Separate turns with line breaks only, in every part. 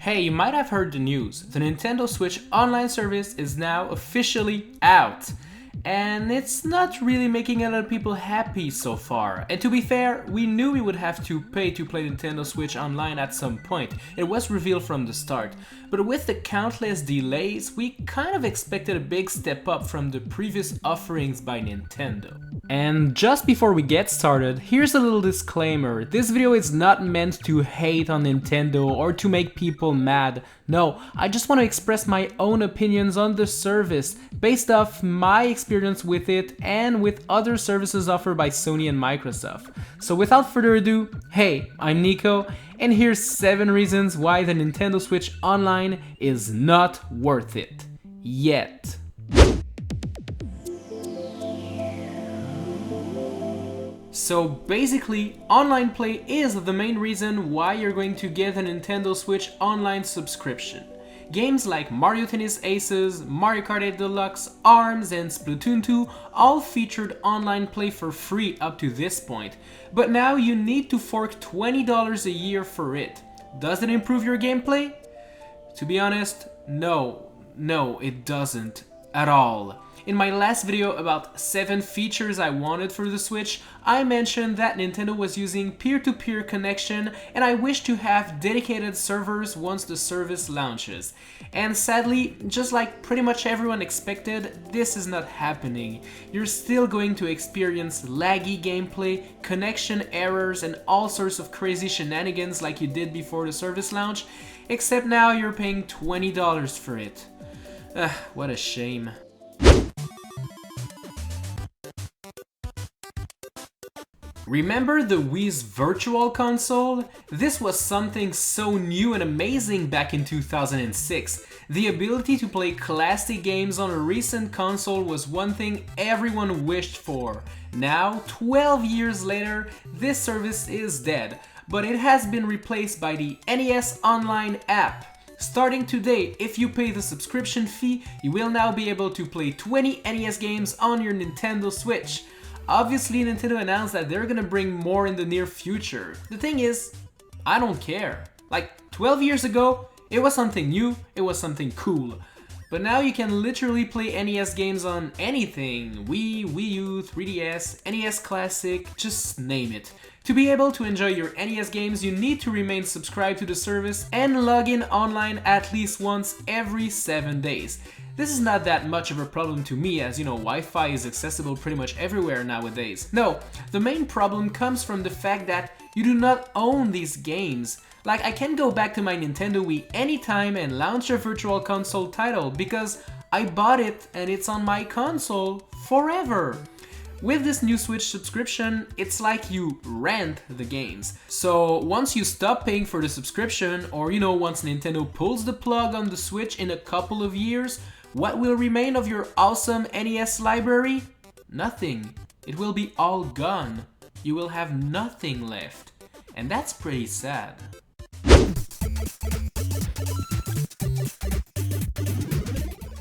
Hey, you might have heard the news. The Nintendo Switch online service is now officially out. And it's not really making a lot of people happy so far. And to be fair, we knew we would have to pay to play Nintendo Switch online at some point. It was revealed from the start. But with the countless delays, we kind of expected a big step up from the previous offerings by Nintendo. And just before we get started, here's a little disclaimer. This video is not meant to hate on Nintendo or to make people mad. No, I just want to express my own opinions on the service based off my experience with it and with other services offered by Sony and Microsoft. So without further ado, hey, I'm Nico, and here's 7 reasons why the Nintendo Switch Online is not worth it. Yet. So basically, online play is the main reason why you're going to get a Nintendo Switch Online subscription. Games like Mario Tennis Aces, Mario Kart 8 Deluxe, ARMS, and Splatoon 2 all featured online play for free up to this point, but now you need to fork $20 a year for it. Does it improve your gameplay? To be honest, no, it doesn't at all. In my last video about 7 features I wanted for the Switch, I mentioned that Nintendo was using peer-to-peer connection and I wish to have dedicated servers once the service launches. And sadly, just like pretty much everyone expected, this is not happening. You're still going to experience laggy gameplay, connection errors, and all sorts of crazy shenanigans like you did before the service launch, except now you're paying $20 for it. What a shame. Remember the Wii's Virtual Console? This was something so new and amazing back in 2006. The ability to play classic games on a recent console was one thing everyone wished for. Now, 12 years later, this service is dead, but it has been replaced by the NES Online app. Starting today, if you pay the subscription fee, you will now be able to play 20 NES games on your Nintendo Switch. Obviously, Nintendo announced that they're gonna bring more in the near future. The thing is, I don't care. Like, 12 years ago, it was something new, it was something cool. But now you can literally play NES games on anything. Wii, Wii U, 3DS, NES Classic, just name it. To be able to enjoy your NES games, you need to remain subscribed to the service and log in online at least once every 7 days. This is not that much of a problem to me, as you know, Wi-Fi is accessible pretty much everywhere nowadays. No, the main problem comes from the fact that you do not own these games. Like, I can go back to my Nintendo Wii anytime and launch a Virtual Console title because I bought it and it's on my console forever. With this new Switch subscription, it's like you rent the games. So once you stop paying for the subscription, or once Nintendo pulls the plug on the Switch in a couple of years, what will remain of your awesome NES library? Nothing. It will be all gone. You will have nothing left. And that's pretty sad.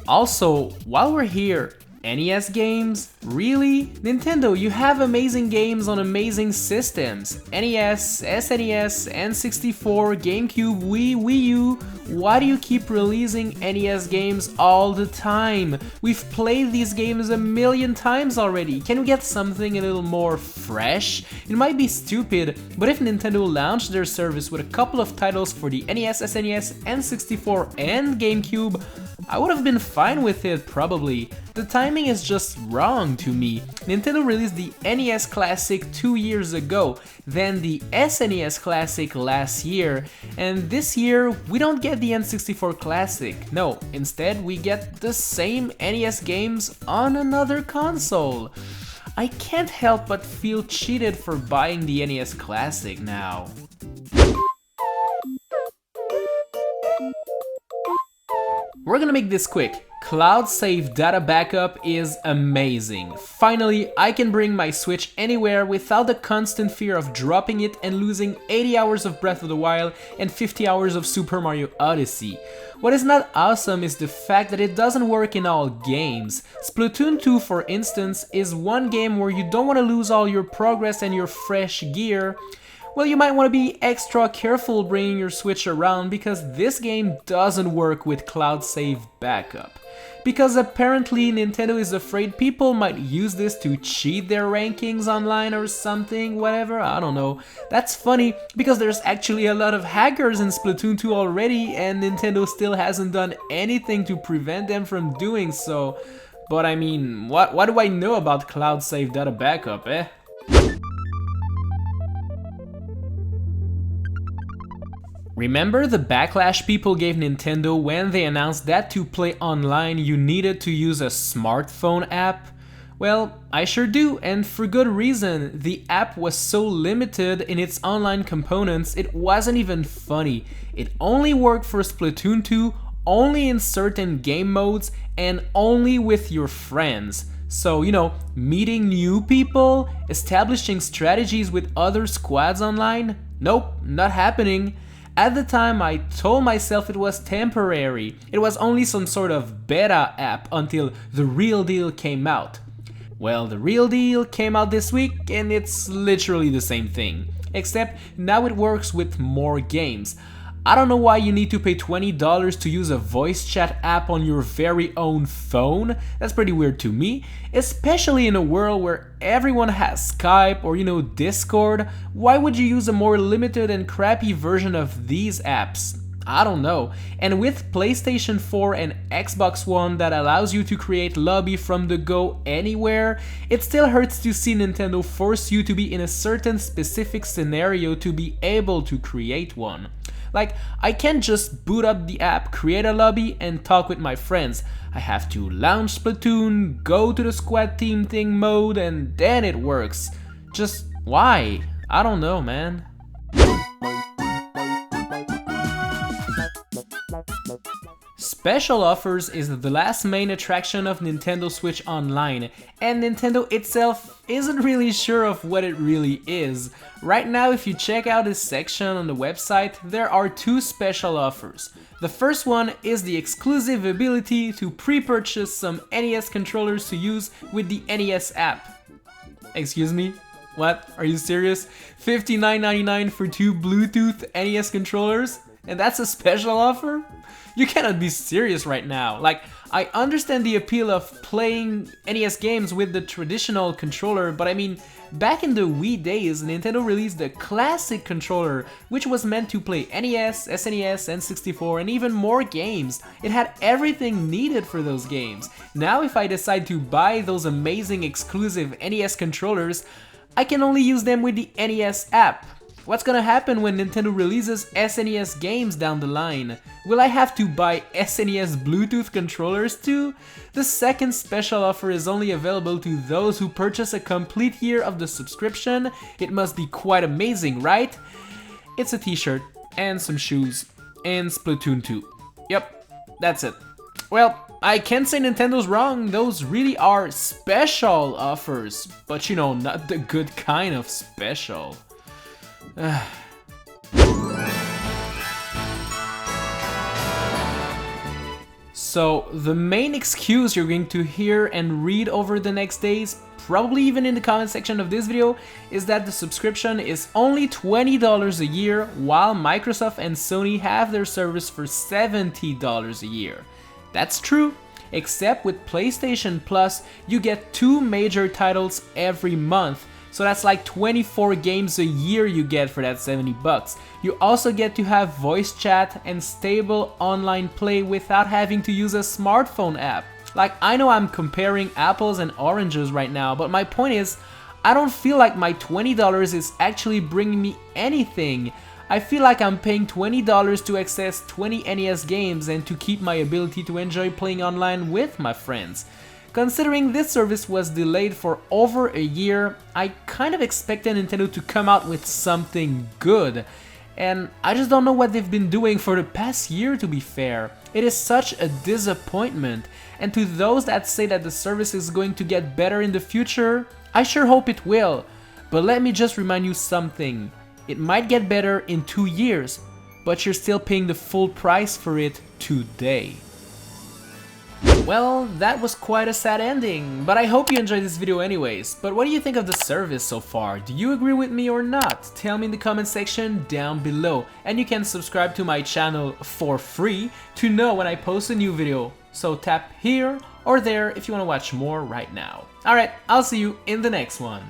Also, while we're here, NES games? Really? Nintendo, you have amazing games on amazing systems. NES, SNES, N64, GameCube, Wii, Wii U. Why do you keep releasing NES games all the time? We've played these games a million times already. Can we get something a little more fresh? It might be stupid, but if Nintendo launched their service with a couple of titles for the NES, SNES, N64, and GameCube, I would have been fine with it probably. The timing is just wrong to me. Nintendo released the NES Classic 2 years ago, then the SNES Classic last year, and this year we don't get the N64 Classic. No, instead we get the same NES games on another console. I can't help but feel cheated for buying the NES Classic now. We're gonna make this quick. Cloud save data backup is amazing. Finally, I can bring my Switch anywhere without the constant fear of dropping it and losing 80 hours of Breath of the Wild and 50 hours of Super Mario Odyssey. What is not awesome is the fact that it doesn't work in all games. Splatoon 2, for instance, is one game where you don't want to lose all your progress and your fresh gear. well, you might want to be extra careful bringing your Switch around because this game doesn't work with cloud save backup. Because apparently Nintendo is afraid people might use this to cheat their rankings online or something, whatever, I don't know. That's funny because there's actually a lot of hackers in Splatoon 2 already and Nintendo still hasn't done anything to prevent them from doing so. But I mean, what do I know about cloud save data backup, eh? Remember the backlash people gave Nintendo when they announced that to play online you needed to use a smartphone app? Well, I sure do, and for good reason. The app was so limited in its online components it wasn't even funny. It only worked for Splatoon 2, only in certain game modes, and only with your friends. So, you know, meeting new people, establishing strategies with other squads online? Nope, not happening. At the time, I told myself it was temporary. It was only some sort of beta app until the real deal came out. Well, the real deal came out this week and it's literally the same thing. Except now it works with more games. I don't know why you need to pay $20 to use a voice chat app on your very own phone. That's pretty weird to me, especially in a world where everyone has Skype or, you know, Discord. Why would you use a more limited and crappy version of these apps? I don't know. And with PlayStation 4 and Xbox One that allows you to create lobby from the go anywhere, it still hurts to see Nintendo force you to be in a certain specific scenario to be able to create one. Like, I can't just boot up the app, create a lobby, and talk with my friends. I have to launch Splatoon, go to the squad team thing mode, and then it works. Just why? I don't know, man. Special Offers is the last main attraction of Nintendo Switch Online, and Nintendo itself isn't really sure of what it really is. Right now, if you check out this section on the website, there are two special offers. The first one is the exclusive ability to pre-purchase some NES controllers to use with the NES app. Excuse me? What? Are you serious? $59.99 for two Bluetooth NES controllers? And that's a special offer? You cannot be serious right now. Like, I understand the appeal of playing NES games with the traditional controller, but I mean, back in the Wii days, Nintendo released the classic controller, which was meant to play NES, SNES, N64, and even more games. It had everything needed for those games. Now if I decide to buy those amazing exclusive NES controllers, I can only use them with the NES app. What's gonna happen when Nintendo releases SNES games down the line? Will I have to buy SNES Bluetooth controllers too? The second special offer is only available to those who purchase a complete year of the subscription. It must be quite amazing, right? It's a t-shirt and some shoes and Splatoon 2. Yep, that's it. Well, I can't say Nintendo's wrong, those really are special offers, but you know, not the good kind of special. So, the main excuse you're going to hear and read over the next days, probably even in the comment section of this video, is that the subscription is only $20 a year, while Microsoft and Sony have their service for $70 a year. That's true, except with PlayStation Plus, you get 2 major titles every month. So that's like 24 games a year you get for that $70. You also get to have voice chat and stable online play without having to use a smartphone app. Like, I know I'm comparing apples and oranges right now, but my point is, I don't feel like my $20 is actually bringing me anything. I feel like I'm paying $20 to access 20 NES games and to keep my ability to enjoy playing online with my friends. Considering this service was delayed for over a year, I kind of expected Nintendo to come out with something good. And I just don't know what they've been doing for the past year, to be fair. It is such a disappointment. And to those that say that the service is going to get better in the future, I sure hope it will. But let me just remind you something. It might get better in 2 years, but you're still paying the full price for it today. Well, that was quite a sad ending, but I hope you enjoyed this video anyways. But what do you think of the service so far? Do you agree with me or not? Tell me in the comment section down below, and you can subscribe to my channel for free to know when I post a new video. So tap here or there if you want to watch more right now. Alright, I'll see you in the next one.